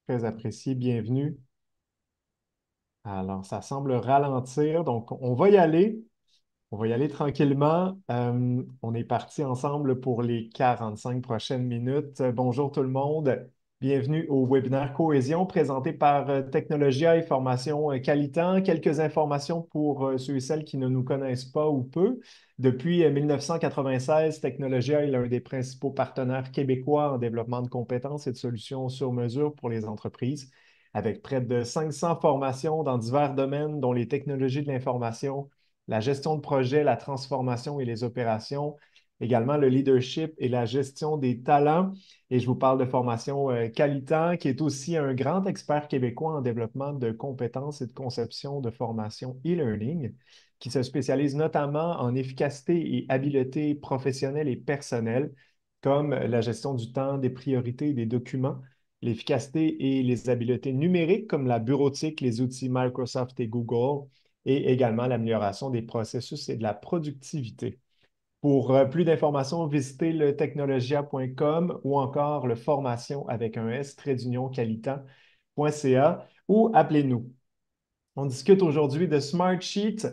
Très apprécié. Bienvenue. Alors, ça semble ralentir, donc on va y aller. On va y aller tranquillement. On est parti ensemble pour les 45 prochaines minutes. Bonjour tout le monde. Bienvenue au webinaire Cohésion présenté par Technologia et Formation Qualitan. Quelques informations pour ceux et celles qui ne nous connaissent pas ou peu. Depuis 1996, Technologia est l'un des principaux partenaires québécois en développement de compétences et de solutions sur mesure pour les entreprises, avec près de 500 formations dans divers domaines, dont les technologies de l'information, la gestion de projet, la transformation et les opérations, également le leadership et la gestion des talents. Et je vous parle de formation Qualitan, qui est aussi un grand expert québécois en développement de compétences et de conception de formation e-learning, qui se spécialise notamment en efficacité et habileté professionnelle et personnelle, comme la gestion du temps, des priorités et des documents, l'efficacité et les habiletés numériques, comme la bureautique, les outils Microsoft et Google, et également l'amélioration des processus et de la productivité. Pour plus d'informations, visitez le technologia.com ou encore le formation avec un S, trait d'union qualitan.ca ou appelez-nous. On discute aujourd'hui de Smartsheet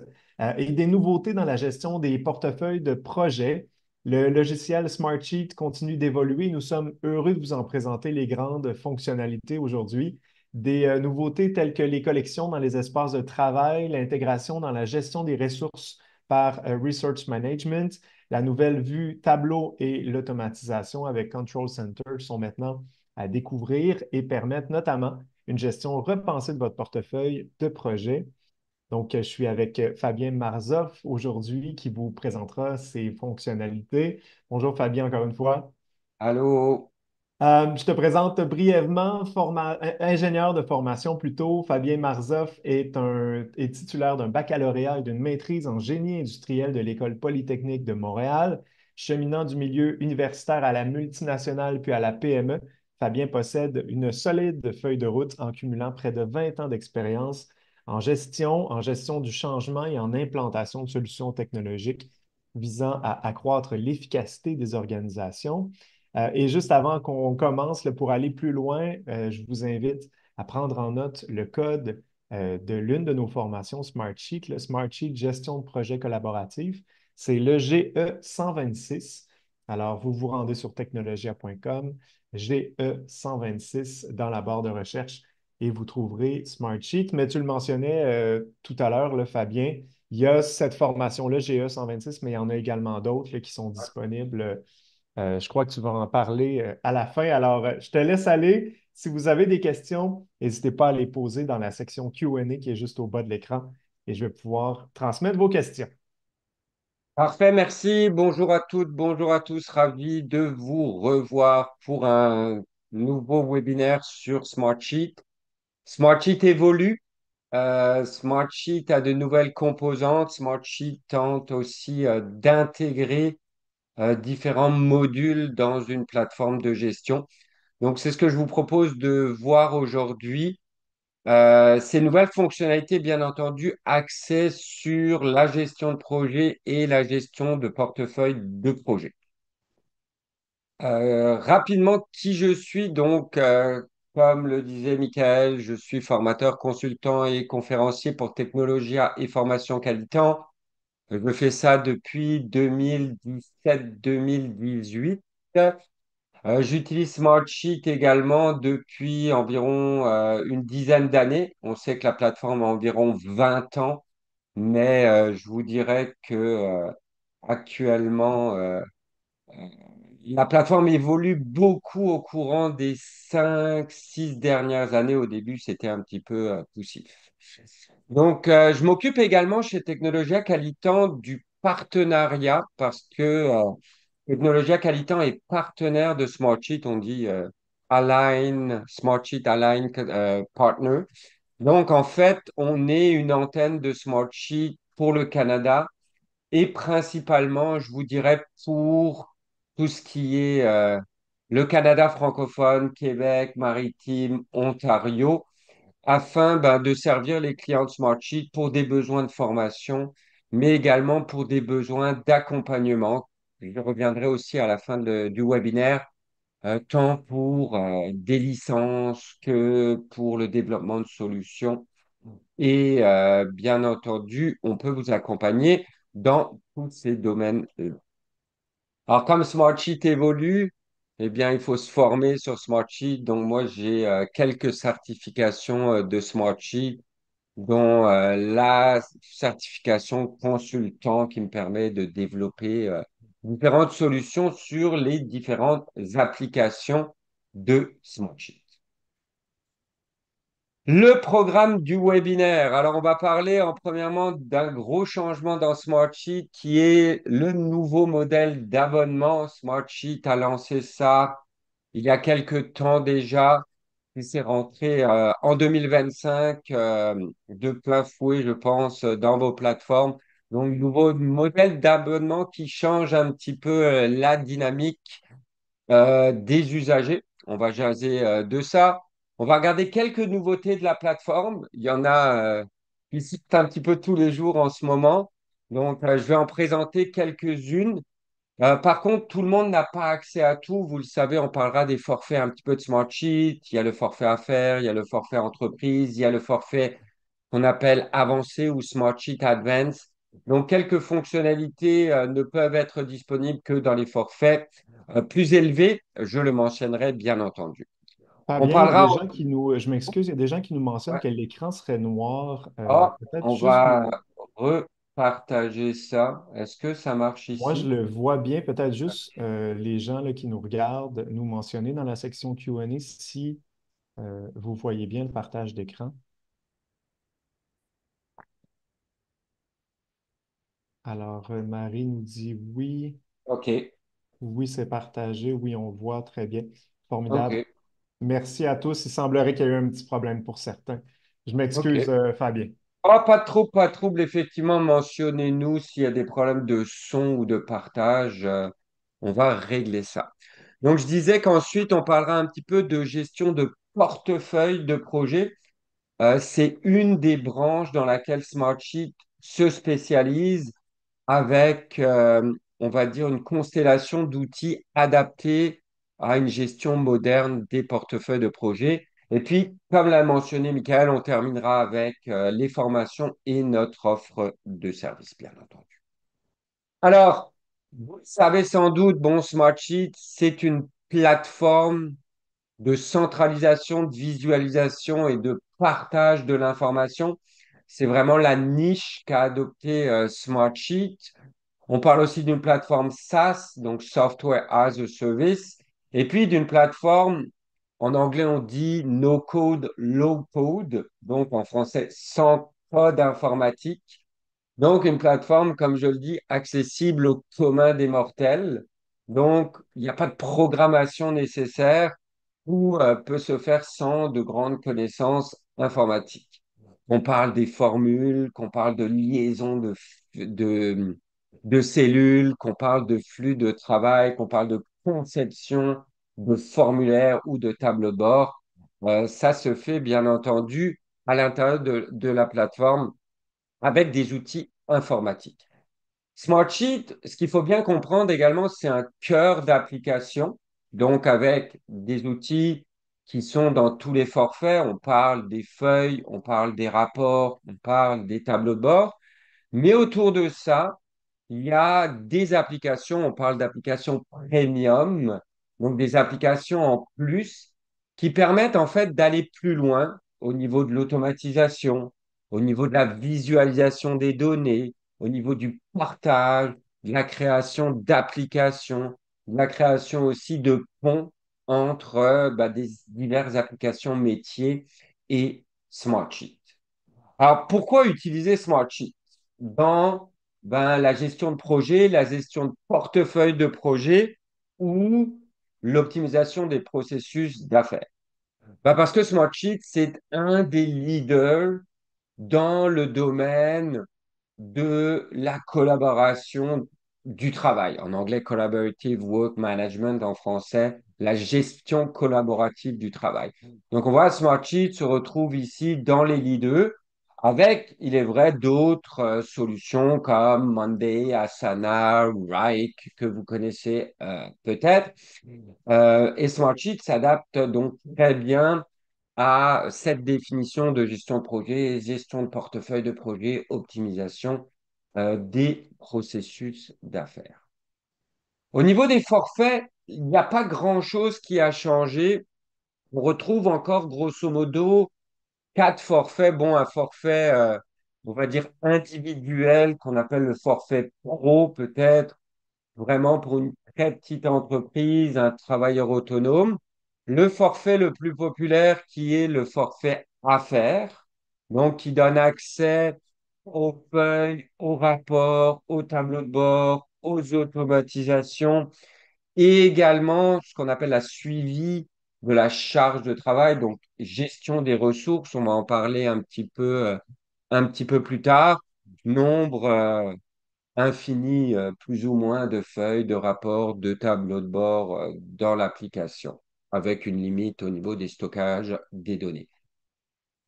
et des nouveautés dans la gestion des portefeuilles de projets. Le logiciel Smartsheet continue d'évoluer. Nous sommes heureux de vous en présenter les grandes fonctionnalités aujourd'hui. Des nouveautés telles que les collections dans les espaces de travail, l'intégration dans la gestion des ressources par Research Management, la nouvelle vue tableau et l'automatisation avec Control Center sont maintenant à découvrir et permettent notamment une gestion repensée de votre portefeuille de projet. Donc, je suis avec Fabien Marzoff aujourd'hui qui vous présentera ses fonctionnalités. Bonjour Fabien, encore une fois. Allô? Je te présente brièvement, ingénieur de formation plutôt. Fabien Marzoff est titulaire d'un baccalauréat et d'une maîtrise en génie industriel de l'École polytechnique de Montréal. Cheminant du milieu universitaire à la multinationale puis à la PME, Fabien possède une solide feuille de route en cumulant près de 20 ans d'expérience en gestion du changement et en implantation de solutions technologiques visant à accroître l'efficacité des organisations. Et juste avant qu'on commence, là, pour aller plus loin, je vous invite à prendre en note le code de l'une de nos formations Smartsheet, le Smartsheet Gestion de projet collaboratif. C'est le GE 126. Alors, vous vous rendez sur technologia.com, GE 126 dans la barre de recherche et vous trouverez Smartsheet. Mais tu le mentionnais tout à l'heure, là, Fabien, il y a cette formation-là, GE 126, mais il y en a également d'autres là, qui sont disponibles. Je crois que tu vas en parler à la fin. Alors, je te laisse aller. Si vous avez des questions, n'hésitez pas à les poser dans la section Q&A qui est juste au bas de l'écran et je vais pouvoir transmettre vos questions. Parfait, merci. Bonjour à toutes, bonjour à tous. Ravi de vous revoir pour un nouveau webinaire sur Smartsheet. Smartsheet évolue. Smartsheet a de nouvelles composantes. Smartsheet tente aussi d'intégrer différents modules dans une plateforme de gestion. Donc, c'est ce que je vous propose de voir aujourd'hui. Ces nouvelles fonctionnalités, bien entendu, axées sur la gestion de projet et la gestion de portefeuille de projet. Rapidement, qui je suis, donc, comme le disait Michael, je suis formateur, consultant et conférencier pour Technologia et Formation Qualitan. Je fais ça depuis 2017-2018. J'utilise Smartsheet également depuis environ une dizaine d'années. On sait que la plateforme a environ 20 ans, mais je vous dirais que actuellement, la plateforme évolue beaucoup au courant des 5, 6 dernières années. Au début, c'était un petit peu poussif. Donc, je m'occupe également chez Technologia Qualitan du partenariat parce que Technologia Qualitan est partenaire de Smartsheet. On dit Align, Smartsheet Align Partner. Donc, en fait, on est une antenne de Smartsheet pour le Canada et principalement, je vous dirais, pour tout ce qui est le Canada francophone, Québec, Maritime, Ontario, afin de servir les clients de Smartsheet pour des besoins de formation, mais également pour des besoins d'accompagnement. Je reviendrai aussi à la fin du webinaire tant pour des licences que pour le développement de solutions. Et bien entendu, on peut vous accompagner dans tous ces domaines. Alors, comme Smartsheet évolue, eh bien, il faut se former sur Smartsheet. Donc, moi, j'ai quelques certifications de Smartsheet, dont la certification consultant qui me permet de développer différentes solutions sur les différentes applications de Smartsheet. Le programme du webinaire. Alors, on va parler premièrement d'un gros changement dans Smartsheet qui est le nouveau modèle d'abonnement. Smartsheet a lancé ça il y a quelque temps déjà. Il s'est rentré en 2025 de plein fouet, je pense, dans vos plateformes. Donc, nouveau modèle d'abonnement qui change un petit peu la dynamique des usagers. On va jaser de ça. On va regarder quelques nouveautés de la plateforme. Il y en a qui citent un petit peu tous les jours en ce moment. Donc, je vais en présenter quelques-unes. Par contre, tout le monde n'a pas accès à tout. Vous le savez, on parlera des forfaits un petit peu de Smartsheet. Il y a le forfait affaires, il y a le forfait entreprise, il y a le forfait qu'on appelle avancé ou Smartsheet Advance. Donc, quelques fonctionnalités ne peuvent être disponibles que dans les forfaits plus élevés. Je le mentionnerai bien entendu. On Fabien, il y a parlera. des gens qui nous, je m'excuse, il y a des gens qui nous mentionnent Ouais. que l'écran serait noir. Ah, Peut-être on juste va repartager ça. Est-ce que ça marche moi, je ici? le vois bien. Peut-être juste les gens là, qui nous regardent nous mentionner dans la section Q&A si vous voyez bien le partage d'écran. Alors, Marie nous dit oui, OK. oui, c'est partagé, oui, on voit très bien. Formidable. OK. Merci à tous. Il semblerait qu'il y ait eu un petit problème pour certains. Je m'excuse, OK. Fabien. Ah, pas trop, pas de trouble. Effectivement, mentionnez-nous s'il y a des problèmes de son ou de partage. On va régler ça. Donc, je disais qu'ensuite, on parlera un petit peu de gestion de portefeuille de projet. C'est une des branches dans laquelle Smartsheet se spécialise avec, on va dire, une constellation d'outils adaptés à une gestion moderne des portefeuilles de projets. Et puis, comme l'a mentionné Michael, on terminera avec les formations et notre offre de service, bien entendu. Alors, vous le savez sans doute, bon, Smartsheet, c'est une plateforme de centralisation, de visualisation et de partage de l'information. C'est vraiment la niche qu'a adopté Smartsheet. On parle aussi d'une plateforme SaaS, donc Software as a Service, et puis d'une plateforme, en anglais on dit No Code, Low Code, donc en français sans code informatique. Donc une plateforme, comme je le dis, accessible au commun des mortels. Donc il n'y a pas de programmation nécessaire ou peut se faire sans de grandes connaissances informatiques. On parle des formules, qu'on parle de liaison de cellules, qu'on parle de flux de travail, qu'on parle de conception de formulaires ou de tableaux de bord. Ça se fait bien entendu à l'intérieur de la plateforme avec des outils informatiques. Smartsheet, ce qu'il faut bien comprendre également, c'est un cœur d'application, donc avec des outils qui sont dans tous les forfaits. On parle des feuilles, on parle des rapports, on parle des tableaux de bord. Mais autour de ça, il y a des applications, on parle d'applications premium, donc des applications en plus qui permettent en fait d'aller plus loin au niveau de l'automatisation, au niveau de la visualisation des données, au niveau du partage, de la création d'applications, de la création aussi de ponts entre des diverses applications métiers et Smartsheet. Alors, pourquoi utiliser Smartsheet dans la gestion de projet, la gestion de portefeuille de projet ou l'optimisation des processus d'affaires? Parce que Smartsheet, c'est un des leaders dans le domaine de la collaboration du travail. En anglais, Collaborative Work Management, en français, la gestion collaborative du travail. Donc, on voit Smartsheet se retrouve ici dans les leaders avec, il est vrai, d'autres solutions comme Monday, Asana, Wrike, que vous connaissez peut-être. Et Smartsheet s'adapte donc très bien à cette définition de gestion de projet, gestion de portefeuille de projet, optimisation des processus d'affaires. Au niveau des forfaits, il n'y a pas grand-chose qui a changé. On retrouve encore grosso modo quatre forfaits. Bon, un forfait, on va dire individuel, qu'on appelle le forfait pro peut-être, vraiment pour une très petite entreprise, un travailleur autonome. Le forfait le plus populaire qui est le forfait affaires, donc qui donne accès aux feuilles, aux rapports, aux tableaux de bord, aux automatisations et également ce qu'on appelle la suivi de la charge de travail, donc gestion des ressources. On va en parler un petit peu plus tard. Nombre infini, plus ou moins, de feuilles, de rapports, de tableaux de bord dans l'application, avec une limite au niveau des stockages des données.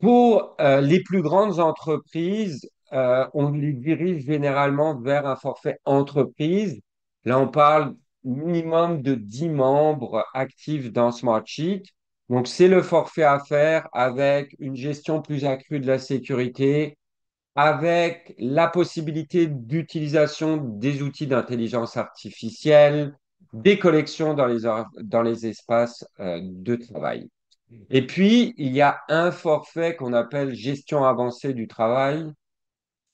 Pour les plus grandes entreprises, on les dirige généralement vers un forfait entreprise. Là, on parle minimum de 10 membres actifs dans Smartsheet. Donc, c'est le forfait à faire avec une gestion plus accrue de la sécurité, avec la possibilité d'utilisation des outils d'intelligence artificielle, des collections dans les espaces de travail. Et puis, il y a un forfait qu'on appelle gestion avancée du travail.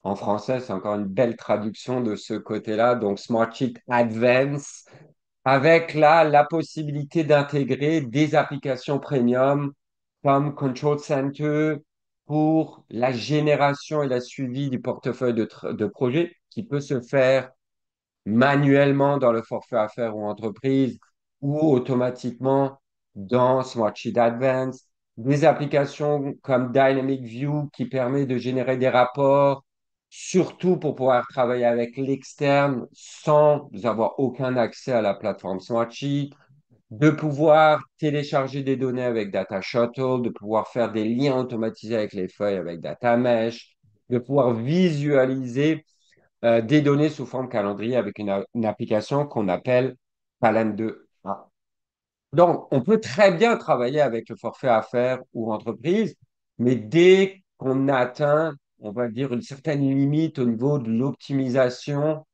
En français, c'est encore une belle traduction de ce côté-là. Donc, Smartsheet Advance, avec là la possibilité d'intégrer des applications premium comme Control Center pour la génération et la suivi du portefeuille de projet qui peut se faire manuellement dans le forfait affaires ou entreprise ou automatiquement dans Smartsheet Advance, des applications comme Dynamic View qui permet de générer des rapports, surtout pour pouvoir travailler avec l'externe sans avoir aucun accès à la plateforme Smartsheet, de pouvoir télécharger des données avec Data Shuttle, de pouvoir faire des liens automatisés avec les feuilles avec Data Mesh, de pouvoir visualiser des données sous forme calendrier avec une application qu'on appelle Calendar. Donc, on peut très bien travailler avec le forfait affaires ou entreprise, mais dès qu'on atteint, on va dire, une certaine limite au niveau de l'optimisation,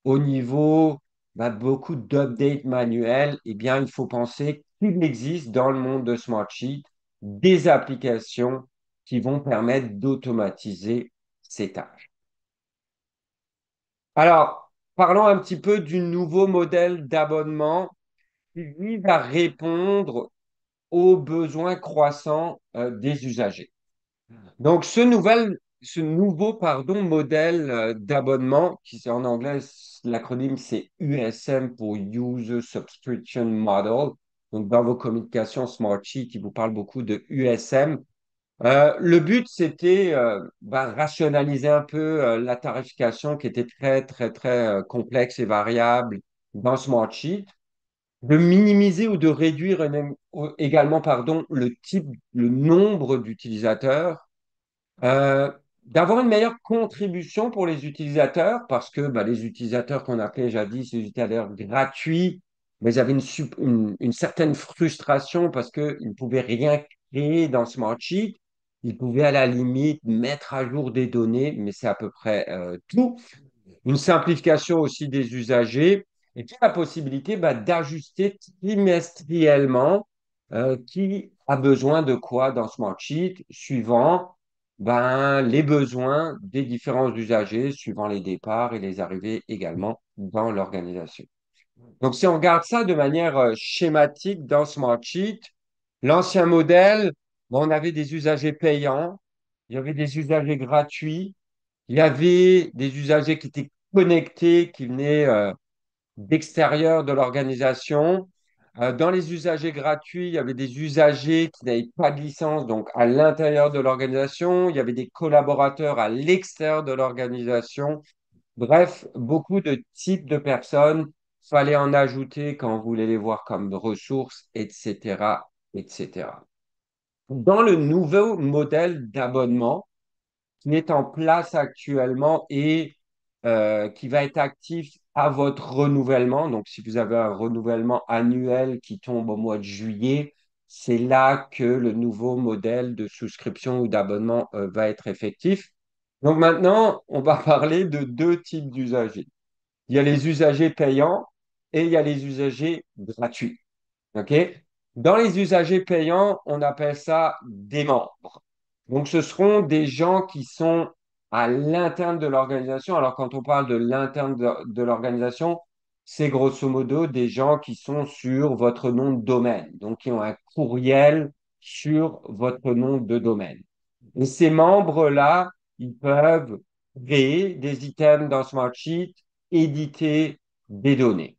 au niveau beaucoup d'updates manuels, eh bien, il faut penser qu'il existe dans le monde de Smartsheet des applications qui vont permettre d'automatiser ces tâches. Alors, parlons un petit peu du nouveau modèle d'abonnement qui vise à répondre aux besoins croissants des usagers. Donc, ce nouveau modèle d'abonnement, qui c'est en anglais, l'acronyme c'est USM pour User Subscription Model. Donc, dans vos communications Smartsheet, il vous parle beaucoup de USM. Le but, c'était rationaliser un peu la tarification qui était très, très, très complexe et variable dans Smartsheet, de minimiser ou de réduire également, pardon, le nombre d'utilisateurs, euh, d'avoir une meilleure contribution pour les utilisateurs, parce que les utilisateurs qu'on appelait jadis les utilisateurs gratuits, mais ils avaient une certaine frustration parce qu'ils ne pouvaient rien créer dans Smartsheet. Ils pouvaient à la limite mettre à jour des données, mais c'est à peu près tout. Une simplification aussi des usagers et puis la possibilité d'ajuster trimestriellement qui a besoin de quoi dans Smartsheet suivant les besoins des différents usagers, suivant les départs et les arrivées également dans l'organisation. Donc, si on regarde ça de manière schématique dans Smartsheet, l'ancien modèle, on avait des usagers payants, il y avait des usagers gratuits, il y avait des usagers qui étaient connectés, qui venaient d'extérieur de l'organisation. Dans les usagers gratuits, il y avait des usagers qui n'avaient pas de licence, donc à l'intérieur de l'organisation. Il y avait des collaborateurs à l'extérieur de l'organisation. Bref, beaucoup de types de personnes. Fallait en ajouter quand on voulait les voir comme ressources, etc., etc. Dans le nouveau modèle d'abonnement, qui est en place actuellement et qui va être actif à votre renouvellement. Donc, si vous avez un renouvellement annuel qui tombe au mois de juillet, c'est là que le nouveau modèle de souscription ou d'abonnement va être effectif. Donc maintenant, on va parler de deux types d'usagers. Il y a les usagers payants et il y a les usagers gratuits. OK? Dans les usagers payants, on appelle ça des membres. Donc, ce seront des gens qui sont à l'interne de l'organisation. Alors, quand on parle de l'interne de l'organisation, c'est grosso modo des gens qui sont sur votre nom de domaine, donc qui ont un courriel sur votre nom de domaine. Et ces membres-là, ils peuvent créer des items dans Smartsheet, éditer des données.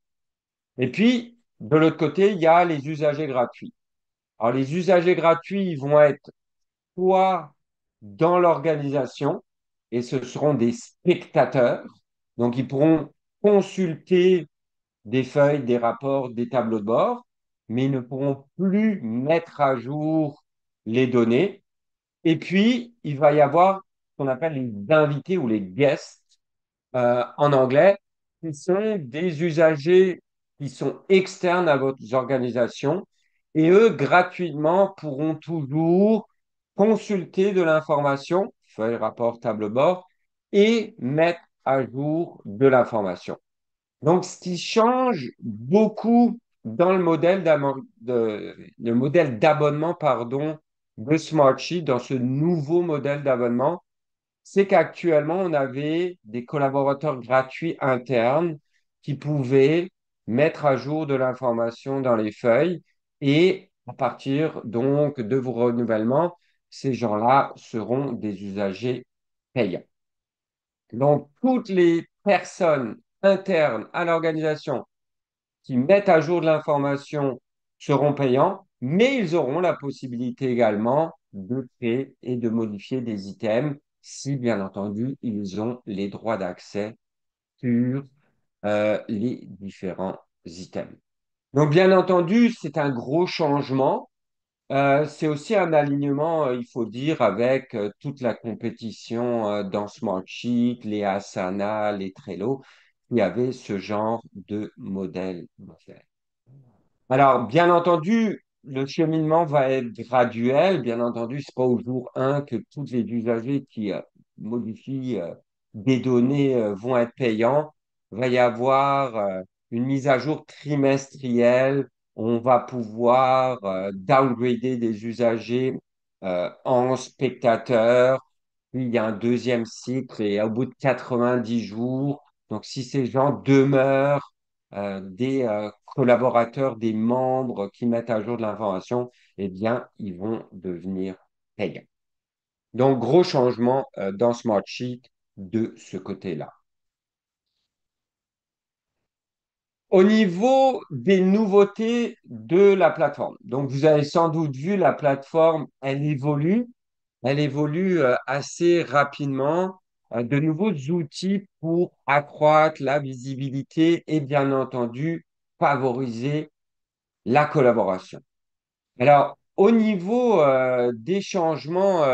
Et puis, de l'autre côté, il y a les usagers gratuits. Alors, les usagers gratuits, ils vont être soit dans l'organisation, et ce seront des spectateurs. Donc, ils pourront consulter des feuilles, des rapports, des tableaux de bord, mais ils ne pourront plus mettre à jour les données. Et puis, il va y avoir ce qu'on appelle les invités ou les guests en anglais, qui sont des usagers qui sont externes à votre organisation et eux, gratuitement, pourront toujours consulter de l'information, feuille, rapport, tableau de bord, et mettre à jour de l'information. Donc, ce qui change beaucoup dans le modèle d'abonnement, pardon, de Smartsheet, dans ce nouveau modèle d'abonnement, c'est qu'actuellement, on avait des collaborateurs gratuits internes qui pouvaient mettre à jour de l'information dans les feuilles et à partir donc de vos renouvellements, ces gens-là seront des usagers payants. Donc, toutes les personnes internes à l'organisation qui mettent à jour de l'information seront payants, mais ils auront la possibilité également de créer et de modifier des items si, bien entendu, ils ont les droits d'accès sur les différents items. Donc, bien entendu, c'est un gros changement. C'est aussi un alignement, il faut dire, avec toute la compétition dans Smartsheet, les Asana, les Trello, qui avaient ce genre de modèle. Alors, bien entendu, le cheminement va être graduel. Bien entendu, c'est pas au jour 1 que tous les usagers qui modifient des données vont être payants. Il va y avoir une mise à jour trimestrielle. On va pouvoir downgrader des usagers en spectateurs. Puis il y a un deuxième cycle et au bout de 90 jours, donc si ces gens demeurent des collaborateurs, des membres qui mettent à jour de l'information, eh bien, ils vont devenir payants. Donc, gros changement dans Smartsheet de ce côté-là. Au niveau des nouveautés de la plateforme, donc vous avez sans doute vu la plateforme, elle évolue assez rapidement. De nouveaux outils pour accroître la visibilité et bien entendu favoriser la collaboration. Alors, au niveau des changements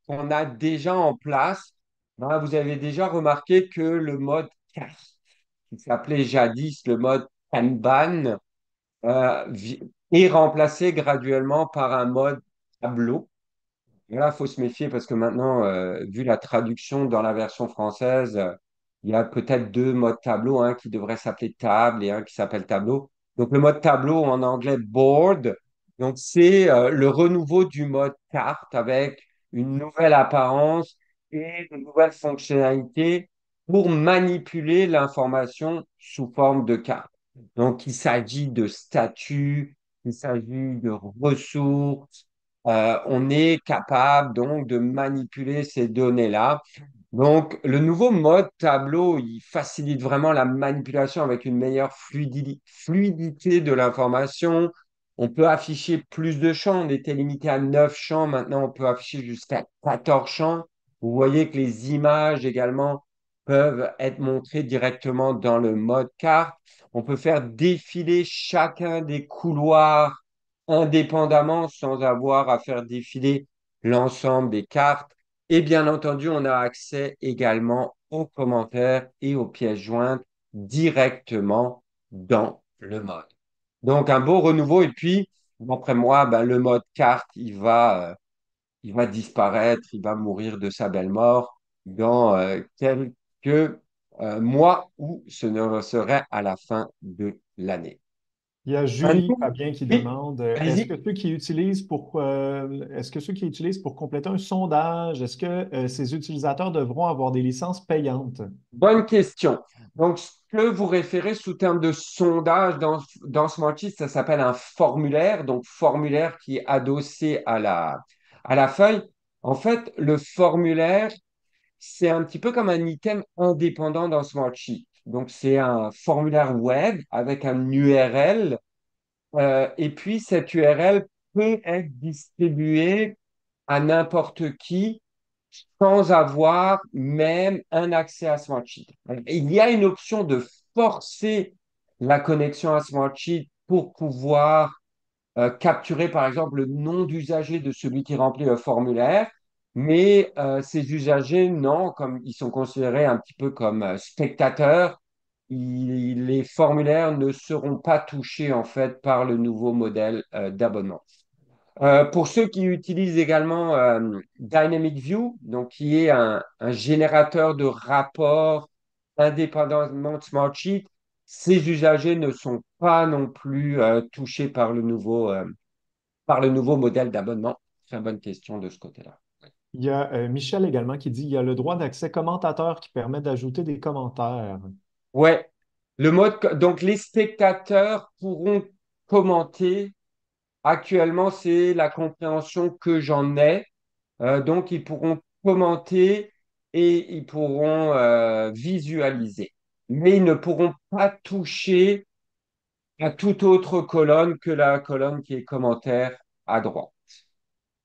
qu'on a déjà en place, ben, vous avez déjà remarqué que le mode carte, qui s'appelait jadis le mode Kanban, est remplacé graduellement par un mode tableau. Et là, il faut se méfier parce que maintenant, vu la traduction dans la version française, il y a peut-être deux modes tableau, un qui devrait s'appeler table et un qui s'appelle tableau. Donc, le mode tableau en anglais board, donc c'est le renouveau du mode carte avec une nouvelle apparence et de nouvelles fonctionnalités pour manipuler l'information sous forme de carte. Donc, il s'agit de statuts, il s'agit de ressources, on est capable donc de manipuler ces données-là. Donc, le nouveau mode tableau, il facilite vraiment la manipulation avec une meilleure fluidité de l'information. On peut afficher plus de champs. On était limité à 9 champs. Maintenant, on peut afficher jusqu'à 14 champs. Vous voyez que les images également peuvent être montrées directement dans le mode carte. On peut faire défiler chacun des couloirs indépendamment sans avoir à faire défiler l'ensemble des cartes. Et bien entendu, on a accès également aux commentaires et aux pièces jointes directement dans le mode. Donc, un beau renouveau. Et puis, d'après moi, ben, le mode carte, il va disparaître, il va mourir de sa belle mort dans quelques mois ou ce ne serait à la fin de l'année. Il y a Un Julie tout- Fabien qui Oui, demande allez-y. est-ce que ceux qui utilisent pour compléter un sondage, est-ce que ces utilisateurs devront avoir des licences payantes? Bonne question. Donc, ce que vous référez sous terme de sondage dans Smartsheet, ça s'appelle un formulaire. Donc, formulaire qui est adossé à la feuille. En fait, le formulaire, c'est un petit peu comme un item indépendant dans Smartsheet. Donc, c'est un formulaire web avec un URL. Et puis, cette URL peut être distribuée à n'importe qui sans avoir même un accès à Smartsheet. Il y a une option de forcer la connexion à Smartsheet pour pouvoir capturer, par exemple, le nom d'usager de celui qui remplit le formulaire. Mais ces usagers, non, comme ils sont considérés un petit peu comme spectateurs, les formulaires ne seront pas touchés en fait par le nouveau modèle d'abonnement. Pour ceux qui utilisent également Dynamic View, donc qui est un générateur de rapports indépendamment de Smartsheet, ces usagers ne sont pas non plus touchés par le nouveau modèle d'abonnement. Très bonne question de ce côté-là. Il y a Michel également qui dit il y a le droit d'accès commentateur qui permet d'ajouter des commentaires. Ouais, donc les spectateurs pourront commenter. Actuellement, c'est la compréhension que j'en ai. Donc, ils pourront commenter et ils pourront visualiser. Mais ils ne pourront pas toucher à toute autre colonne que la colonne qui est commentaire à droite.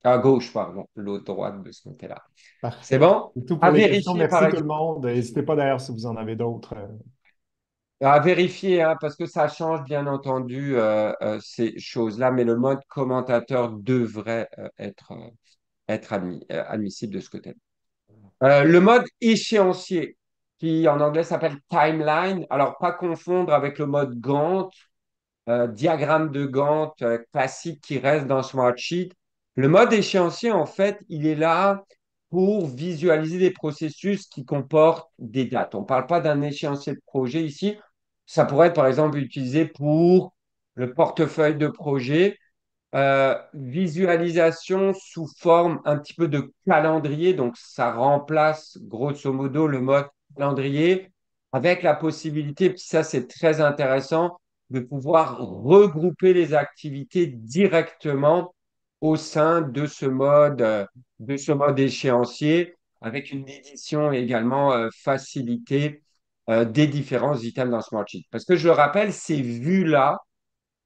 À gauche, pardon, l'autre droite de ce côté-là. C'est Parfait. bon? C'est tout À pour les questions. vérifier, par Merci tout le exemple. monde. N'hésitez pas d'ailleurs si vous en avez d'autres. À vérifier, hein, parce que ça change bien entendu ces choses-là, mais le mode commentateur devrait être admissible de ce côté. Le mode échéancier, qui en anglais s'appelle timeline. Alors, pas confondre avec le mode Gantt, diagramme de Gantt classique qui reste dans Smartsheet. Le mode échéancier, en fait, il est là pour visualiser des processus qui comportent des dates. On ne parle pas d'un échéancier de projet ici. Ça pourrait être, par exemple, utilisé pour le portefeuille de projet visualisation sous forme un petit peu de calendrier. Donc, ça remplace grosso modo le mode calendrier avec la possibilité, puis ça c'est très intéressant, de pouvoir regrouper les activités directement au sein de ce mode échéancier avec une édition également facilitée des différents items dans Smartsheet. Parce que je le rappelle, ces vues-là,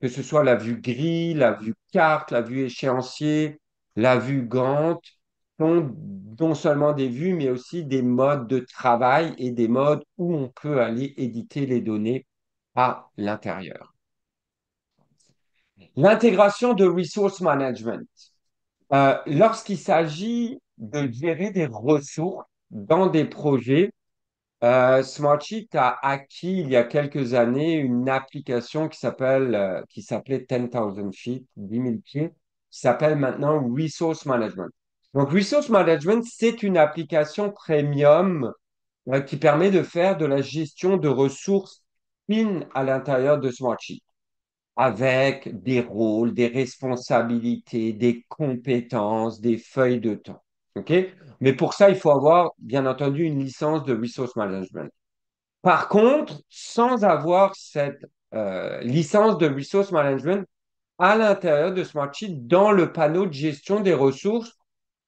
que ce soit la vue grille, la vue carte, la vue échéancier, la vue Gantt, sont non seulement des vues, mais aussi des modes de travail et des modes où on peut aller éditer les données à l'intérieur. L'intégration de resource management. Lorsqu'il s'agit de gérer des ressources dans des projets, Smartsheet a acquis il y a quelques années une application qui s'appelait 10,000 Feet, 10 000 pieds, qui s'appelle maintenant Resource Management. Donc, Resource Management, c'est une application premium qui permet de faire de la gestion de ressources fines à l'intérieur de Smartsheet, avec des rôles, des responsabilités, des compétences, des feuilles de temps. OK? Mais pour ça, il faut avoir, bien entendu, une licence de Resource Management. Par contre, sans avoir cette licence de resource management à l'intérieur de Smartsheet, dans le panneau de gestion des ressources,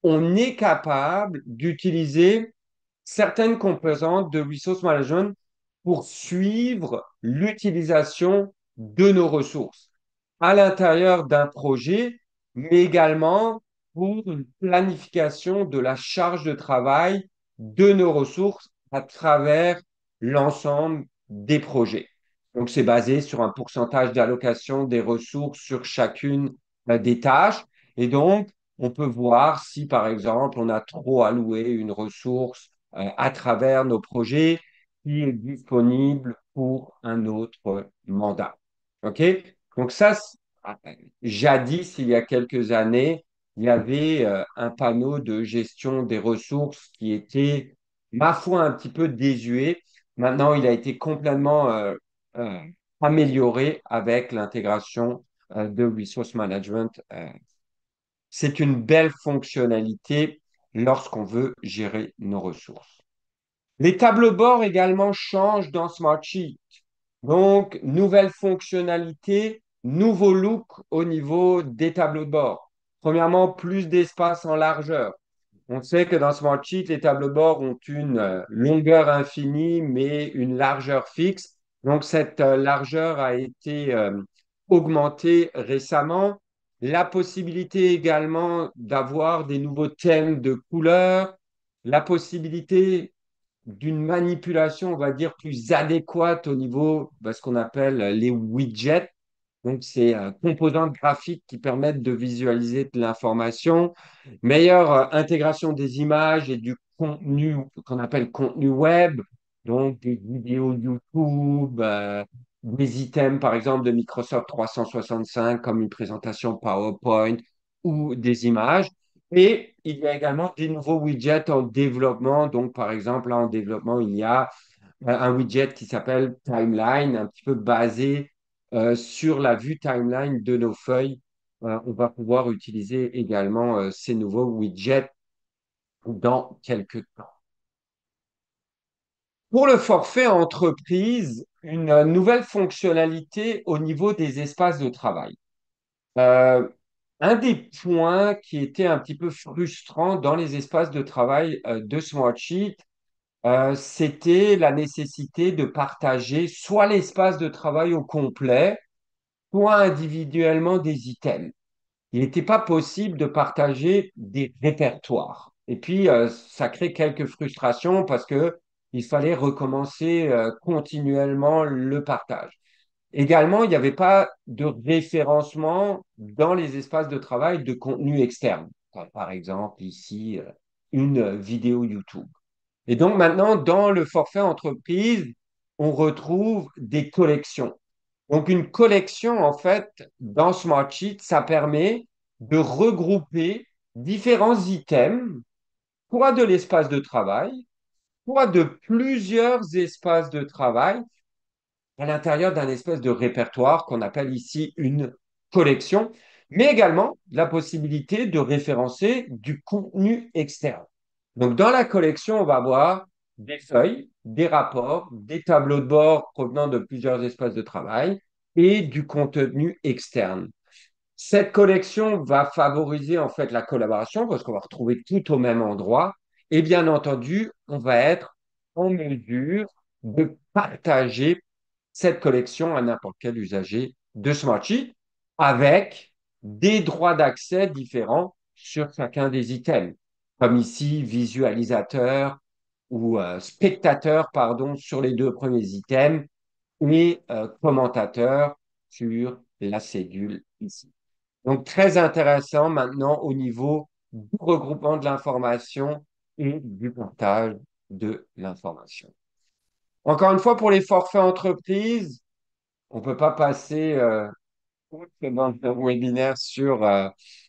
on est capable d'utiliser certaines composantes de resource management pour suivre l'utilisation de nos ressources à l'intérieur d'un projet, mais également pour une planification de la charge de travail de nos ressources à travers l'ensemble des projets. Donc, c'est basé sur un pourcentage d'allocation des ressources sur chacune des tâches. Et donc, on peut voir si, par exemple, on a trop alloué une ressource à travers nos projets qui est disponible pour un autre mandat. OK? Donc ça, jadis, il y a quelques années, il y avait un panneau de gestion des ressources qui était, ma foi, un petit peu désuet. Maintenant, il a été complètement euh, amélioré avec l'intégration de resource management. C'est une belle fonctionnalité lorsqu'on veut gérer nos ressources. Les tableaux de bord également changent dans Smartsheet. Donc, nouvelle fonctionnalité, nouveau look au niveau des tableaux de bord. Premièrement, plus d'espace en largeur. On sait que dans Smartsheet, les tableaux de bord ont une longueur infinie, mais une largeur fixe. Donc, cette largeur a été augmentée récemment. La possibilité également d'avoir des nouveaux thèmes de couleurs, la possibilité d'une manipulation, on va dire, plus adéquate au niveau de ce qu'on appelle les widgets. Donc, c'est composantes graphiques qui permettent de visualiser de l'information, meilleure intégration des images et du contenu qu'on appelle contenu web, donc des vidéos YouTube, des items, par exemple, de Microsoft 365, comme une présentation PowerPoint ou des images. Et il y a également des nouveaux widgets en développement. Donc, par exemple, là, en développement, il y a un widget qui s'appelle Timeline, un petit peu basé sur la vue timeline de nos feuilles. On va pouvoir utiliser également ces nouveaux widgets dans quelques temps. Pour le forfait entreprise, une nouvelle fonctionnalité au niveau des espaces de travail. Euh, un des points qui était un petit peu frustrant dans les espaces de travail de Smartsheet, c'était la nécessité de partager soit l'espace de travail au complet, soit individuellement des items. Il n'était pas possible de partager des répertoires. Et puis, ça crée quelques frustrations parce que il fallait recommencer continuellement le partage. Également, il n'y avait pas de référencement dans les espaces de travail de contenu externe, comme par exemple ici une vidéo YouTube. Et donc maintenant, dans le forfait entreprise, on retrouve des collections. Donc une collection, en fait, dans Smartsheet, ça permet de regrouper différents items, soit de l'espace de travail, soit de plusieurs espaces de travail à l'intérieur d'un espèce de répertoire qu'on appelle ici une collection, mais également la possibilité de référencer du contenu externe. Donc, dans la collection, on va avoir des feuilles, des rapports, des tableaux de bord provenant de plusieurs espaces de travail et du contenu externe. Cette collection va favoriser en fait la collaboration parce qu'on va retrouver tout au même endroit et bien entendu, on va être en mesure de partager cette collection à n'importe quel usager de Smartsheet avec des droits d'accès différents sur chacun des items, comme ici visualisateur ou spectateur, pardon, sur les deux premiers items et commentateur sur la cédule ici. Donc, très intéressant maintenant au niveau du regroupement de l'information et du partage de l'information. Encore une fois, pour les forfaits entreprises, on ne peut pas passer outre dans le webinaire sur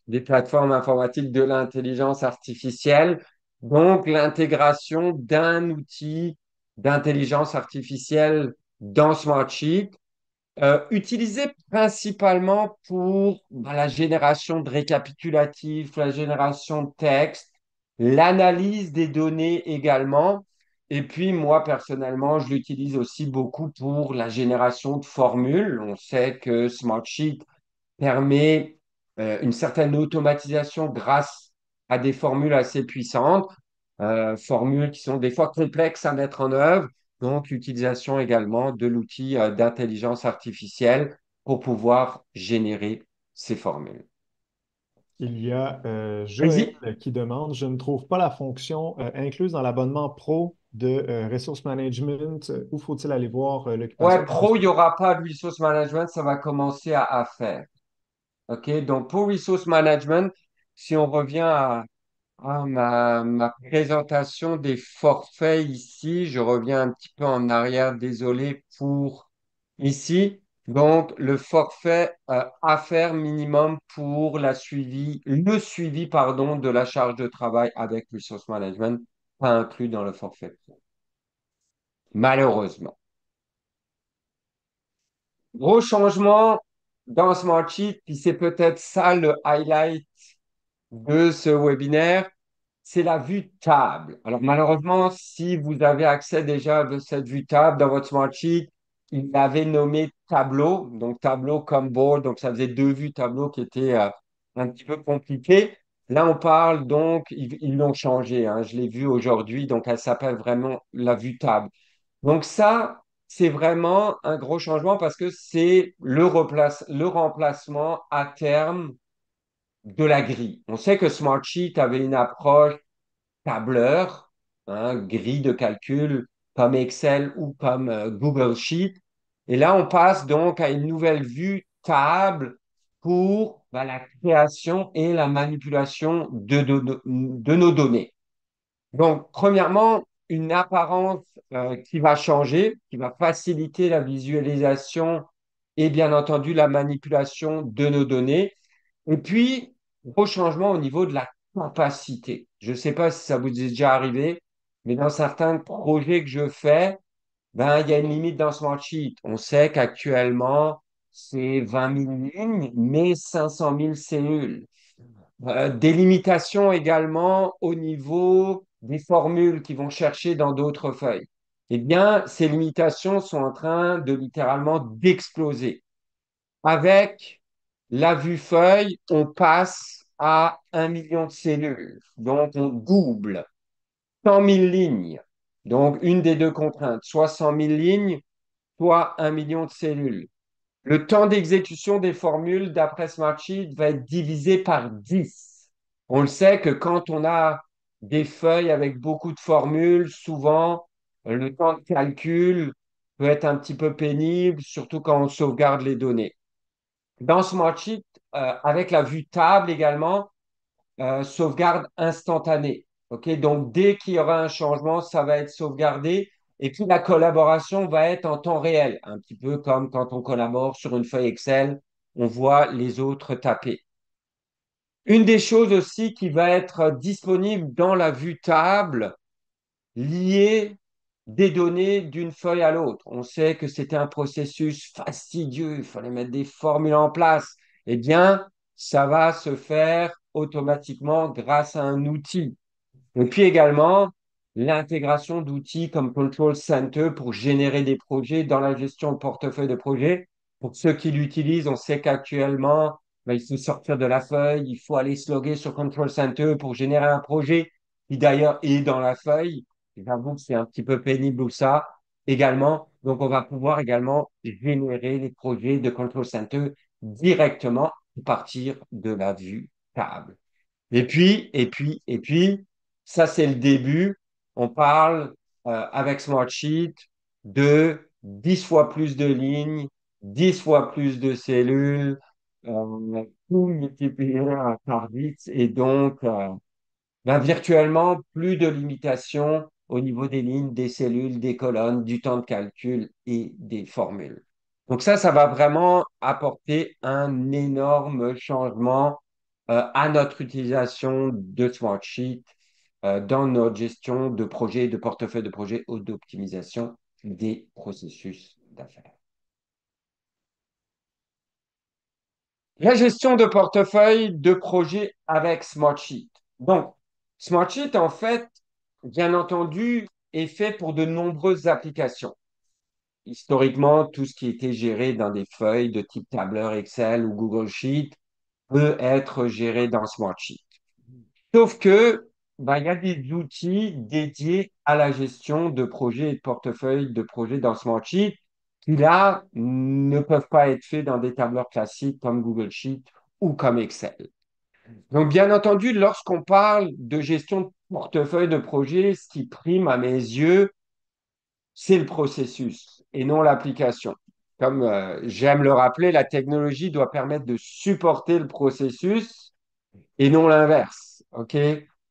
des plateformes informatiques de l'intelligence artificielle. Donc, l'intégration d'un outil d'intelligence artificielle dans Smartsheet utilisé principalement pour la génération de récapitulatifs, la génération de texte, l'analyse des données également. Et puis moi, personnellement, je l'utilise aussi beaucoup pour la génération de formules. On sait que Smartsheet permet une certaine automatisation grâce à des formules assez puissantes, formules qui sont des fois complexes à mettre en œuvre. Donc, l'utilisation également de l'outil d'intelligence artificielle pour pouvoir générer ces formules. Il y a Joël Allez-y. qui demande, je ne trouve pas la fonction incluse dans l'abonnement pro de Resource Management. Où faut-il aller voir l'occupation Ouais, du pro, poste? il n'y aura pas de resource management, ça va commencer à faire. OK, donc pour resource management, si on revient à ma présentation des forfaits ici, je reviens un petit peu en arrière, désolé pour ici. Donc, le forfait affaires minimum pour le suivi, pardon, de la charge de travail avec Resource Management, pas inclus dans le forfait. Malheureusement. Gros changement dans Smartsheet, puis c'est peut-être ça le highlight de ce webinaire, c'est la vue table. Alors malheureusement, si vous avez accès déjà à cette vue table dans votre Smartsheet, il l'avait nommé tableau, donc tableau comme board, donc ça faisait deux vues tableau qui étaient un petit peu compliquées. Là, on parle donc, ils l'ont changé, hein, je l'ai vu aujourd'hui, donc elle s'appelle vraiment la vue table. Donc ça, c'est vraiment un gros changement parce que c'est le remplacement à terme de la grille. On sait que Smartsheet avait une approche tableur, hein, grille de calcul comme Excel ou comme Google Sheet. Et là, on passe donc à une nouvelle vue table pour la création et la manipulation de nos données. Donc, premièrement, une apparence qui va changer, qui va faciliter la visualisation et bien entendu la manipulation de nos données. Et puis, gros changement au niveau de la capacité. Je ne sais pas si ça vous est déjà arrivé, mais dans certains projets que je fais, ben, il y a une limite dans Smartsheet. On sait qu'actuellement, c'est 20 000 lignes, mais 500 000 cellules. Des limitations également au niveau des formules qui vont chercher dans d'autres feuilles. Eh bien, ces limitations sont en train de littéralement d'exploser. Avec la vue feuille, on passe à 1 million de cellules. Donc, on double 100 000 lignes. Donc, une des deux contraintes, soit 100 000 lignes, soit 1 million de cellules. Le temps d'exécution des formules d'après Smartsheet va être divisé par 10. On le sait que quand on a des feuilles avec beaucoup de formules, souvent, le temps de calcul peut être un petit peu pénible, surtout quand on sauvegarde les données. Dans Smartsheet, avec la vue table également, sauvegarde instantanée. OK? Donc, dès qu'il y aura un changement, ça va être sauvegardé. Et puis, la collaboration va être en temps réel, un petit peu comme quand on collabore sur une feuille Excel, on voit les autres taper. Une des choses aussi qui va être disponible dans la vue table, lier des données d'une feuille à l'autre. On sait que c'était un processus fastidieux, il fallait mettre des formules en place. Eh bien, ça va se faire automatiquement grâce à un outil. Et puis également, l'intégration d'outils comme Control Center pour générer des projets dans la gestion de portefeuille de projets. Pour ceux qui l'utilisent, on sait qu'actuellement, il faut sortir de la feuille, il faut aller se loguer sur Control Center pour générer un projet qui d'ailleurs est dans la feuille. J'avoue que c'est un petit peu pénible ou ça également. Donc, on va pouvoir également générer les projets de Control Center directement à partir de la vue table. Et puis, ça c'est le début. On parle avec Smartsheet de 10 fois plus de lignes, 10 fois plus de cellules, tout multiplié par 10 et donc virtuellement plus de limitations au niveau des lignes, des cellules, des colonnes, du temps de calcul et des formules. Donc ça va vraiment apporter un énorme changement à notre utilisation de Smartsheet dans notre gestion de projets, de portefeuille de projets ou d'optimisation des processus d'affaires. La gestion de portefeuille de projets avec Smartsheet. Donc, Smartsheet, en fait, bien entendu, est fait pour de nombreuses applications. Historiquement, tout ce qui était géré dans des feuilles de type tableur Excel ou Google Sheet peut être géré dans Smartsheet. Sauf que, il y a des outils dédiés à la gestion de projets et de portefeuilles de projets dans Smartsheet qui, là, ne peuvent pas être faits dans des tableurs classiques comme Google Sheet ou comme Excel. Donc, bien entendu, lorsqu'on parle de gestion de portefeuille de projet, ce qui prime à mes yeux, c'est le processus et non l'application. Comme j'aime le rappeler, la technologie doit permettre de supporter le processus et non l'inverse. OK?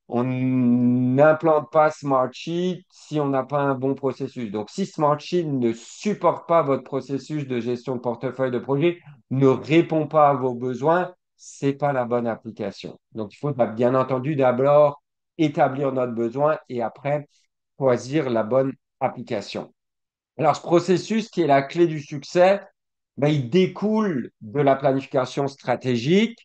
On n'implante pas Smartsheet si on n'a pas un bon processus. Donc, si Smartsheet ne supporte pas votre processus de gestion de portefeuille de projet, ne répond pas à vos besoins, c'est pas la bonne application. Donc, il faut bien entendu d'abord établir notre besoin et après choisir la bonne application. Alors, ce processus qui est la clé du succès, ben, il découle de la planification stratégique.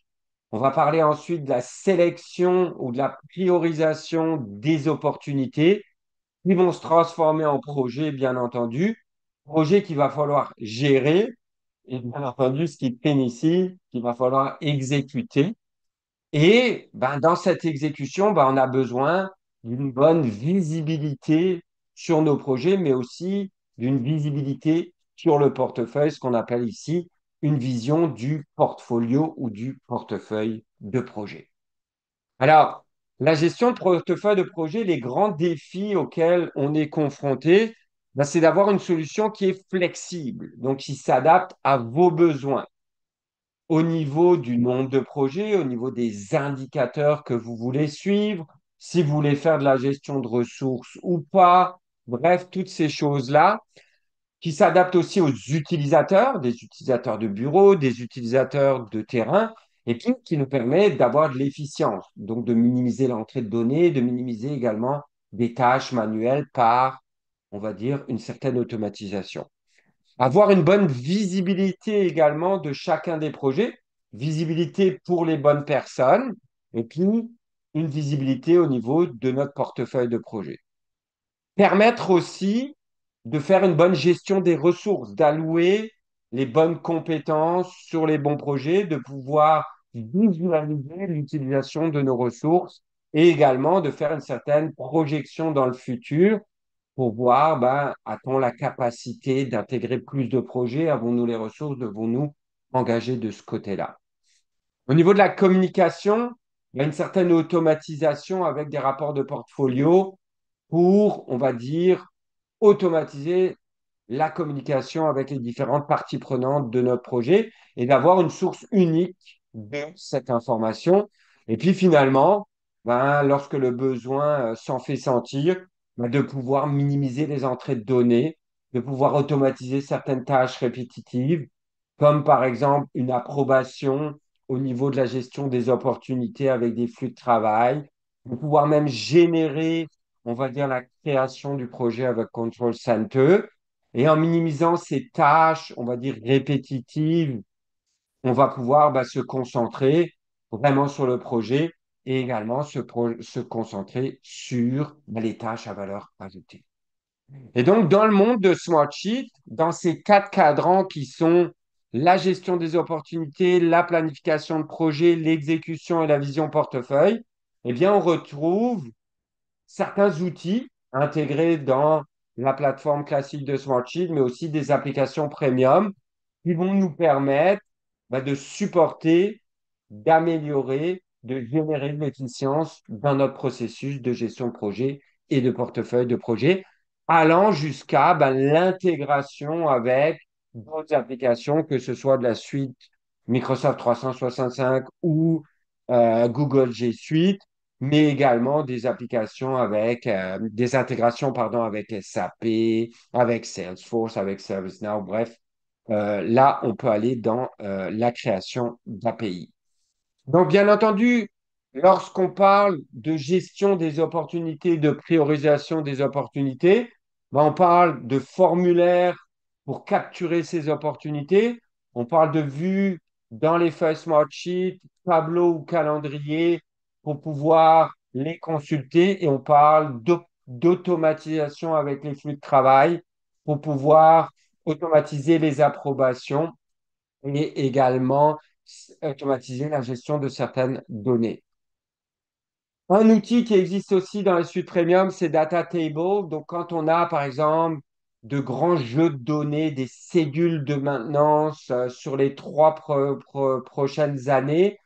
On va parler ensuite de la sélection ou de la priorisation des opportunités qui vont se transformer en projets, bien entendu. Projets qu'il va falloir gérer et bien entendu, ce qui prime ici, qu'il va falloir exécuter. Et ben, dans cette exécution, ben, on a besoin d'une bonne visibilité sur nos projets, mais aussi d'une visibilité sur le portefeuille, ce qu'on appelle ici une vision du portfolio ou du portefeuille de projet. Alors, la gestion de portefeuille de projet, les grands défis auxquels on est confronté, ben, c'est d'avoir une solution qui est flexible, donc qui s'adapte à vos besoins au niveau du nombre de projets, au niveau des indicateurs que vous voulez suivre, si vous voulez faire de la gestion de ressources ou pas. Bref, toutes ces choses-là qui s'adaptent aussi aux utilisateurs, des utilisateurs de bureau, des utilisateurs de terrain, et puis qui nous permet d'avoir de l'efficience, donc de minimiser l'entrée de données, de minimiser également des tâches manuelles par, on va dire, une certaine automatisation. Avoir une bonne visibilité également de chacun des projets, visibilité pour les bonnes personnes, et puis une visibilité au niveau de notre portefeuille de projets. Permettre aussi de faire une bonne gestion des ressources, d'allouer les bonnes compétences sur les bons projets, de pouvoir visualiser l'utilisation de nos ressources et également de faire une certaine projection dans le futur pour voir, ben, a-t-on la capacité d'intégrer plus de projets? Avons-nous les ressources? Devons-nous engager de ce côté-là? Au niveau de la communication, il y a une certaine automatisation avec des rapports de portfolio pour, on va dire, automatiser la communication avec les différentes parties prenantes de notre projet et d'avoir une source unique de cette information. Et puis finalement, ben, lorsque le besoin s'en fait sentir, ben, de pouvoir minimiser les entrées de données, de pouvoir automatiser certaines tâches répétitives, comme par exemple une approbation au niveau de la gestion des opportunités avec des flux de travail, de pouvoir même générer, on va dire, la création du projet avec Control Center. Et en minimisant ces tâches, on va dire, répétitives, on va pouvoir se concentrer vraiment sur le projet et également se concentrer sur les tâches à valeur ajoutée. Et donc, dans le monde de Smartsheet, dans ces quatre cadrans qui sont la gestion des opportunités, la planification de projet, l'exécution et la vision portefeuille, eh bien, on retrouve certains outils intégrés dans la plateforme classique de Smartsheet, mais aussi des applications premium qui vont nous permettre de supporter, d'améliorer, de générer de l'efficience dans notre processus de gestion de projet et de portefeuille de projet, allant jusqu'à l'intégration avec d'autres applications, que ce soit de la suite Microsoft 365 ou Google G Suite, mais également des applications avec des intégrations pardon, avec SAP, avec Salesforce, avec ServiceNow, bref. Là, on peut aller dans la création d'API. Donc, bien entendu, lorsqu'on parle de gestion des opportunités, de priorisation des opportunités, on parle de formulaires pour capturer ces opportunités. On parle de vues dans les feuilles Smartsheet, tableau ou calendrier pour pouvoir les consulter. Et on parle d'automatisation avec les flux de travail pour pouvoir automatiser les approbations et également automatiser la gestion de certaines données. Un outil qui existe aussi dans les suites premium, c'est Data Table. Donc, quand on a, par exemple, de grands jeux de données, des cédules de maintenance sur les trois prochaines années,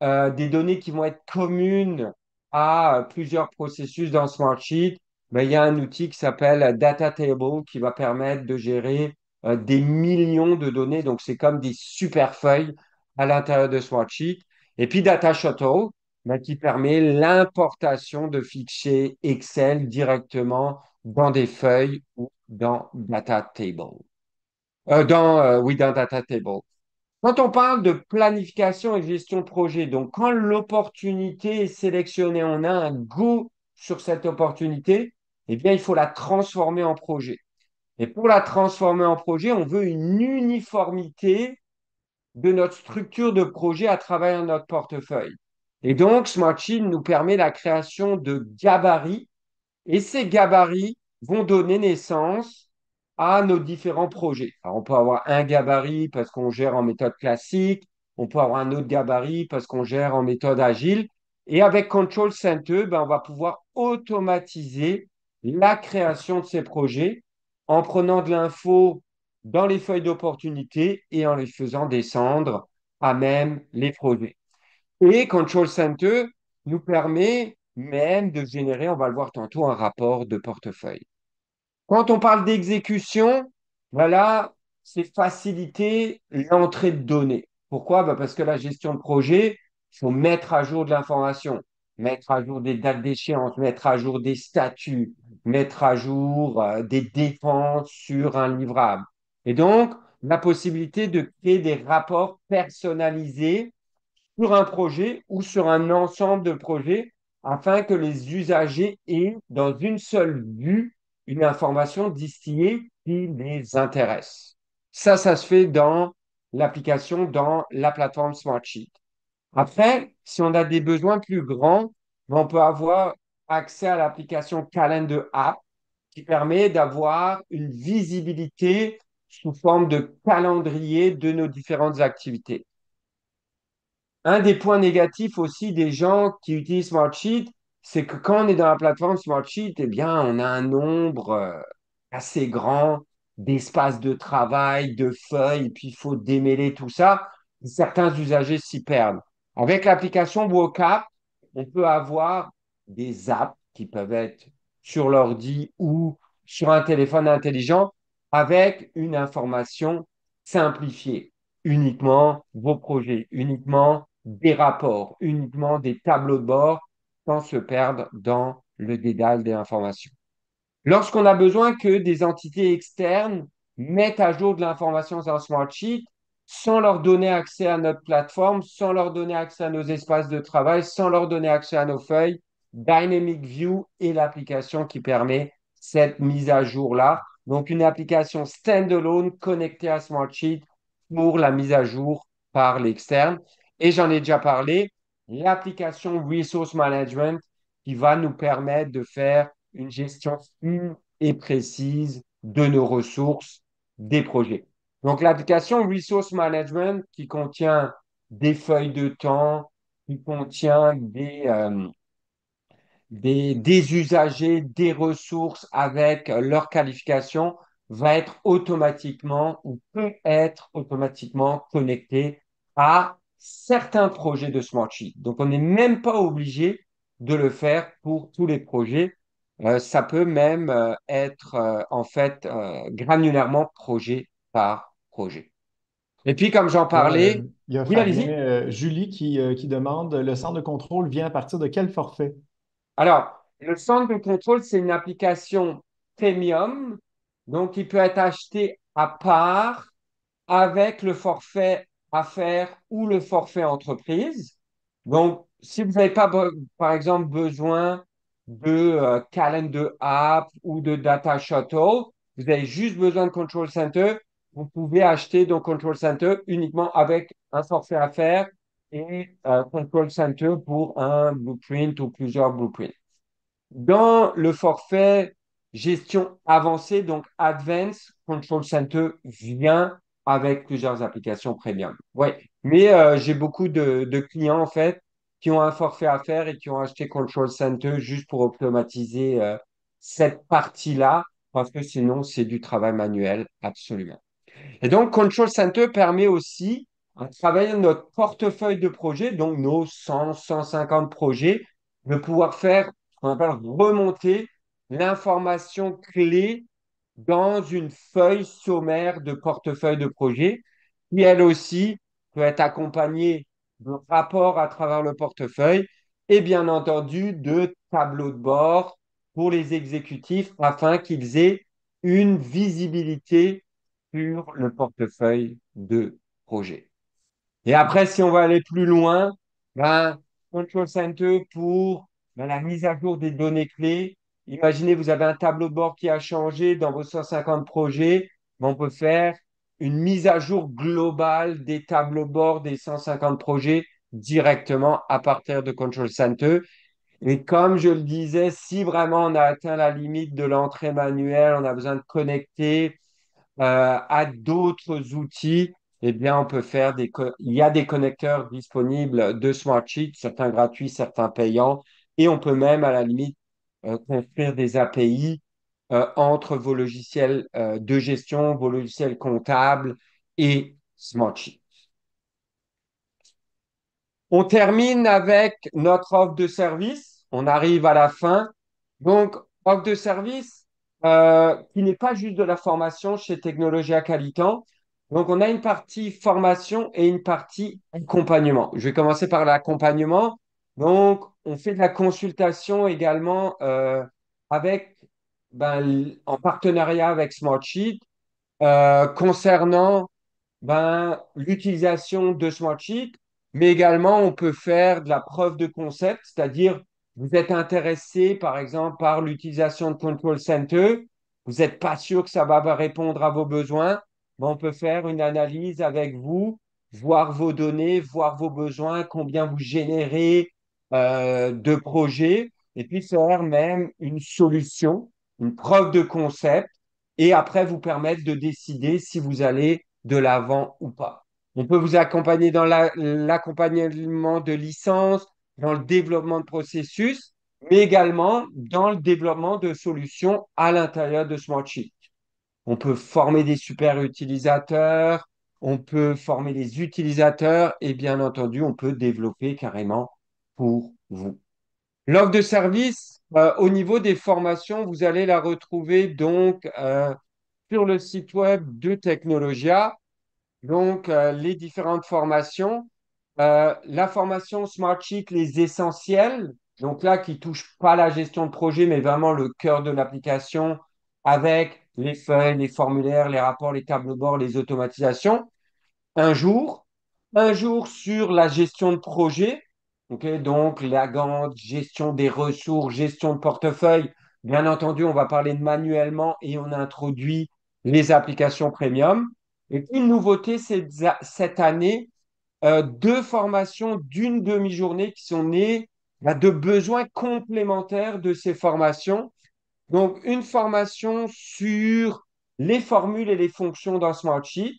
des données qui vont être communes à plusieurs processus dans Smartsheet, il y a un outil qui s'appelle Data Table qui va permettre de gérer des millions de données. Donc, c'est comme des super feuilles à l'intérieur de Smartsheet. Et puis Data Shuttle. ben, qui permet l'importation de fichiers Excel directement dans des feuilles ou dans Data Table. Oui, dans Data Table. Quand on parle de planification et gestion de projet, donc quand l'opportunité est sélectionnée, on a un go sur cette opportunité, eh bien, il faut la transformer en projet. Et pour la transformer en projet, on veut une uniformité de notre structure de projet à travers notre portefeuille. Et donc, Smartsheet nous permet la création de gabarits et ces gabarits vont donner naissance à nos différents projets. Alors, on peut avoir un gabarit parce qu'on gère en méthode classique, on peut avoir un autre gabarit parce qu'on gère en méthode agile. Et avec Control Center, ben, on va pouvoir automatiser la création de ces projets en prenant de l'info dans les feuilles d'opportunité et en les faisant descendre à même les projets. Et Control Center nous permet même de générer, on va le voir tantôt, un rapport de portefeuille. Quand on parle d'exécution, voilà, c'est faciliter l'entrée de données. Pourquoi? Ben parce que la gestion de projet, il faut mettre à jour de l'information, mettre à jour des dates d'échéance, mettre à jour des statuts, mettre à jour des dépenses sur un livrable. Et donc, la possibilité de créer des rapports personnalisés sur un projet ou sur un ensemble de projets afin que les usagers aient dans une seule vue une information distillée qui les intéresse. Ça se fait dans l'application, dans la plateforme Smartsheet. Après, si on a des besoins plus grands, on peut avoir accès à l'application Calendar App qui permet d'avoir une visibilité sous forme de calendrier de nos différentes activités. Un des points négatifs aussi des gens qui utilisent Smartsheet, c'est que quand on est dans la plateforme Smartsheet, eh bien, on a un nombre assez grand d'espaces de travail, de feuilles, et puis il faut démêler tout ça. Certains usagers s'y perdent. Avec l'application WOCAP, on peut avoir des apps qui peuvent être sur l'ordi ou sur un téléphone intelligent avec une information simplifiée uniquement vos projets, uniquement des rapports, uniquement des tableaux de bord, sans se perdre dans le dédale des informations. Lorsqu'on a besoin que des entités externes mettent à jour de l'information dans Smartsheet, sans leur donner accès à notre plateforme, sans leur donner accès à nos espaces de travail, sans leur donner accès à nos feuilles, Dynamic View est l'application qui permet cette mise à jour-là. Donc, une application standalone connectée à Smartsheet pour la mise à jour par l'externe. Et j'en ai déjà parlé, l'application Resource Management qui va nous permettre de faire une gestion fine et précise de nos ressources des projets. Donc, l'application Resource Management qui contient des feuilles de temps, qui contient des usagers, des ressources avec leur qualification, va être automatiquement ou peut être automatiquement connecté à certains projets de Smartsheet. Donc, on n'est même pas obligé de le faire pour tous les projets. Ça peut même être en fait granulairement projet par projet. Et puis, comme j'en Là, parlais, il y a oui, Fabien, allez-y. Julie qui demande le centre de contrôle vient à partir de quel forfait? Alors, le centre de contrôle, c'est une application premium, donc il peut être acheté à part avec le forfait affaires ou le forfait entreprise. Donc, si vous n'avez pas, par exemple, besoin de Calendar App ou de Data Shuttle, vous avez juste besoin de Control Center, vous pouvez acheter donc Control Center uniquement avec un forfait affaires et Control Center pour un blueprint ou plusieurs blueprints. Dans le forfait gestion avancée, donc Advanced Control Center vient avec plusieurs applications premium. Oui, mais j'ai beaucoup de clients en fait qui ont un forfait à faire et qui ont acheté Control Center juste pour automatiser cette partie-là parce que sinon c'est du travail manuel absolument. Et donc, Control Center permet aussi, en travaillant notre portefeuille de projets, donc nos 100, 150 projets, de pouvoir faire ce qu'on appelle remonter l'information clé dans une feuille sommaire de portefeuille de projet, qui elle aussi peut être accompagnée de rapports à travers le portefeuille et bien entendu de tableaux de bord pour les exécutifs afin qu'ils aient une visibilité sur le portefeuille de projet. Et après, si on va aller plus loin, ben, Control Center pour la mise à jour des données clés. Imaginez, vous avez un tableau de bord qui a changé dans vos 150 projets. Ben, on peut faire une mise à jour globale des tableaux de bord des 150 projets directement à partir de Control Center. Et comme je le disais, si vraiment on a atteint la limite de l'entrée manuelle, on a besoin de connecter à d'autres outils, eh bien, on peut faire il y a des connecteurs disponibles de Smartsheet, certains gratuits, certains payants, et on peut même, à la limite, construire des API entre vos logiciels de gestion, vos logiciels comptables et Smartsheet. On termine avec notre offre de service. On arrive à la fin. Donc, offre de service qui n'est pas juste de la formation chez Technologia Calitan. Donc, on a une partie formation et une partie accompagnement. Je vais commencer par l'accompagnement. Donc, on fait de la consultation également en partenariat avec Smartsheet concernant l'utilisation de Smartsheet, mais également on peut faire de la preuve de concept, c'est-à-dire vous êtes intéressé par exemple par l'utilisation de Control Center, vous n'êtes pas sûr que ça va répondre à vos besoins, ben, on peut faire une analyse avec vous, voir vos données, voir vos besoins, combien vous générez de projets, et puis faire même une solution, une preuve de concept, et après vous permettre de décider si vous allez de l'avant ou pas. On peut vous accompagner dans l'accompagnement de licence, dans le développement de processus, mais également dans le développement de solutions à l'intérieur de Smartsheet. On peut former des super utilisateurs, on peut former les utilisateurs et bien entendu, on peut développer carrément pour vous. L'offre de service, au niveau des formations, vous allez la retrouver donc sur le site web de Technologia. Donc, les différentes formations. La formation Smartsheet, les essentiels, donc là, qui touche pas la gestion de projet, mais vraiment le cœur de l'application avec les feuilles, les formulaires, les rapports, les tableaux de bord, les automatisations un jour, un jour sur la gestion de projet, ok, donc la Gantt, gestion des ressources, gestion de portefeuille. Bien entendu, on va parler de manuellement et on introduit les applications premium. Et puis, une nouveauté, c'est cette année, deux formations d'une demi-journée qui sont nées de besoins complémentaires de ces formations. Donc, une formation sur les formules et les fonctions dans Smartsheet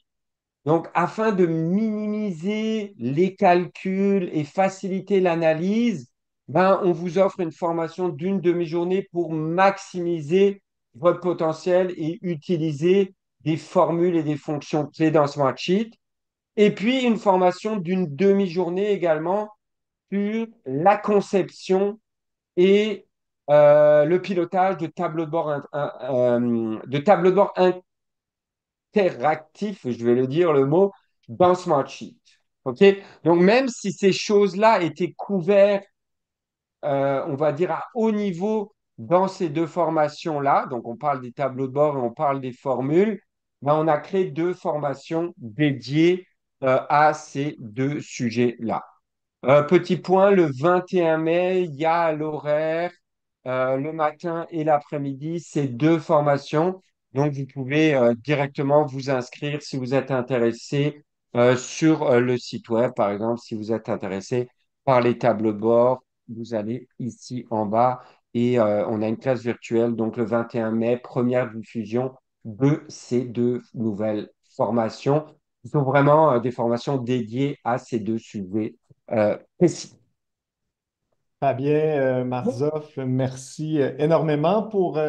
donc, afin de minimiser les calculs et faciliter l'analyse, on vous offre une formation d'une demi-journée pour maximiser votre potentiel et utiliser des formules et des fonctions clés dans Smartsheet. Et puis, une formation d'une demi-journée également sur la conception et le pilotage de tableaux de bord, de tableaux de bord interactif, je vais le dire le mot, dans Smartsheet. OK? Donc, même si ces choses-là étaient couvertes, on va dire, à haut niveau dans ces deux formations-là, donc on parle des tableaux de bord et on parle des formules, on a créé deux formations dédiées à ces deux sujets-là. Petit point, le 21 mai, il y a à l'horaire le matin et l'après-midi, ces deux formations. Donc, vous pouvez directement vous inscrire si vous êtes intéressé sur le site web. Par exemple, si vous êtes intéressé par les tableaux de bord, vous allez ici en bas et on a une classe virtuelle. Donc, le 21 mai, première diffusion de ces deux nouvelles formations. Ce sont vraiment des formations dédiées à ces deux sujets précis. Fabien Marzoff, merci énormément pour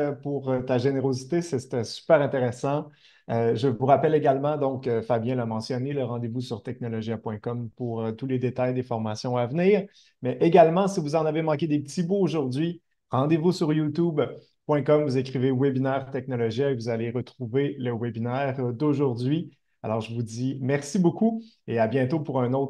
ta générosité. C'était super intéressant. Je vous rappelle également, donc, Fabien l'a mentionné, le rendez-vous sur technologia.com pour tous les détails des formations à venir. Mais également, si vous en avez manqué des petits bouts aujourd'hui, rendez-vous sur youtube.com, vous écrivez webinaire Technologia et vous allez retrouver le webinaire d'aujourd'hui. Alors, je vous dis merci beaucoup et à bientôt pour un autre